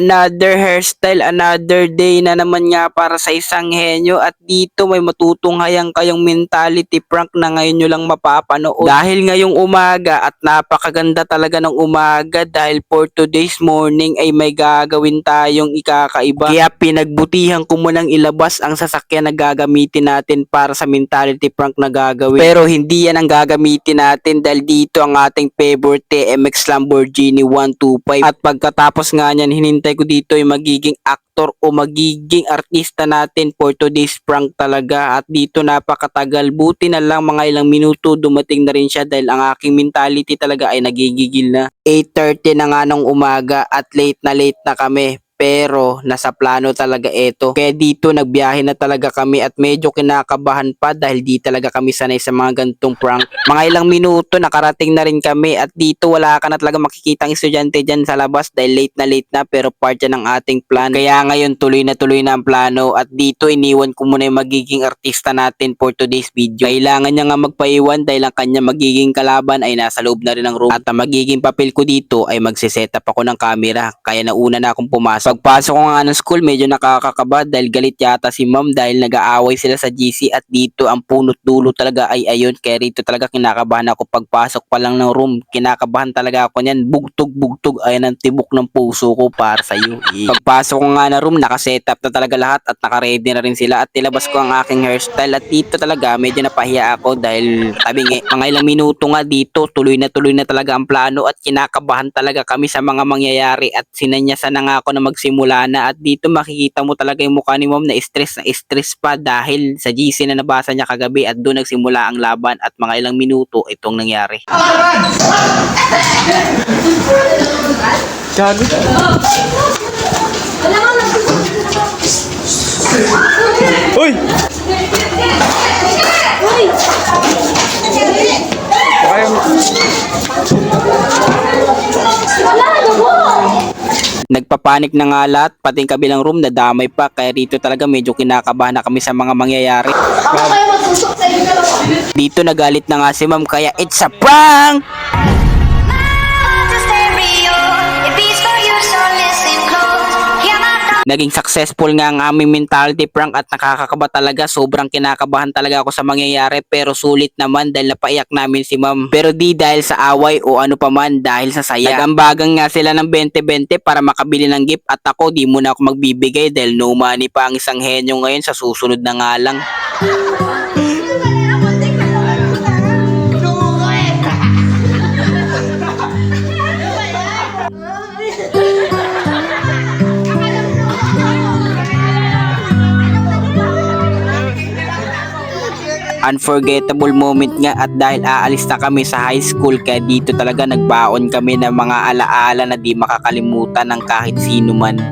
Another hairstyle, another day na naman nga para sa isang henyo at dito may matutunghayan kayong mentality prank na ngayon nyo lang mapapanood. Dahil ngayong umaga at napakaganda talaga ng umaga dahil for today's morning ay may gagawin tayong ikakaiba. Kaya pinagbutihan ko munang ilabas ang sasakyan na gagamitin natin para sa mentality prank na gagawin. Pero hindi yan ang gagamitin natin dahil dito ang ating favorite TMX Lamborghini 125 at pagkatapos nga niyan hinintay ko dito yung magiging actor o magiging artista natin for today's prank talaga at dito napakatagal, buti na lang mga ilang minuto dumating na rin siya dahil ang aking mentality talaga ay nagigigil na. 8:30 na nga nung umaga at late na kami. Pero nasa plano talaga ito. Kaya dito nagbiyahe na talaga kami at medyo kinakabahan pa dahil di talaga kami sanay sa mga gantong prank. Mga ilang minuto nakarating na rin kami at dito wala ka na talaga makikitang estudyante dyan sa labas dahil late na pero part yan ng ating plan. Kaya ngayon tuloy na ang plano at dito iniwan ko muna yung magiging artista natin for today's video. Kailangan niya nga magpaiwan dahil ang kanya magiging kalaban ay nasa loob na rin ng room at ang magiging papel ko dito ay magsisetup ako ng camera kaya nauna na akong pumasok. Pagpasok ko nga ng school, medyo nakakakaba dahil galit yata si ma'am dahil nag-aaway sila sa GC at dito ang punot dulo talaga ay ayun. Kaya rito talaga kinakabahan ako pagpasok pa lang ng room. Kinakabahan talaga ako niyan. Bugtog. Ayan ang tibok ng puso ko para sa iyo. Pagpasok ko nga na room, nakasetup na talaga lahat at nakaready na rin sila at nilabas ko ang aking hairstyle at dito talaga medyo napahiya ako dahil tabing mga ilang minuto nga dito tuloy na talaga ang plano at kinakabahan talaga kami sa mga mangyayari at sinanyasan na nga ako na magsimula na at dito makikita mo talaga yung mukha ni ma'am na stress pa dahil sa GC na nabasa niya kagabi at doon nagsimula ang laban at mga ilang minuto itong nangyari. Gago. Uy! Nagpapanik na nga lahat, pati yung kabilang room nadamay pa kaya rito talaga medyo kinakabahan na kami sa mga mangyayari. Dito nagalit na nga si ma'am kaya it's a prank! Naging successful nga ang aming mentality prank at nakakakaba talaga. Sobrang kinakabahan talaga ako sa mangyayari pero sulit naman dahil napaiyak namin si ma'am. Pero di dahil sa away o ano pa man, dahil sa saya. Nagambagan nga sila ng 20-20 para makabili ng gift at ako di muna ako magbibigay dahil no money pa ang isang henyo ngayon, sa susunod na nga lang. Unforgettable moment nga at dahil aalis na kami sa high school kaya dito talaga nagbaon kami ng mga alaala na di makakalimutan ng kahit sino man.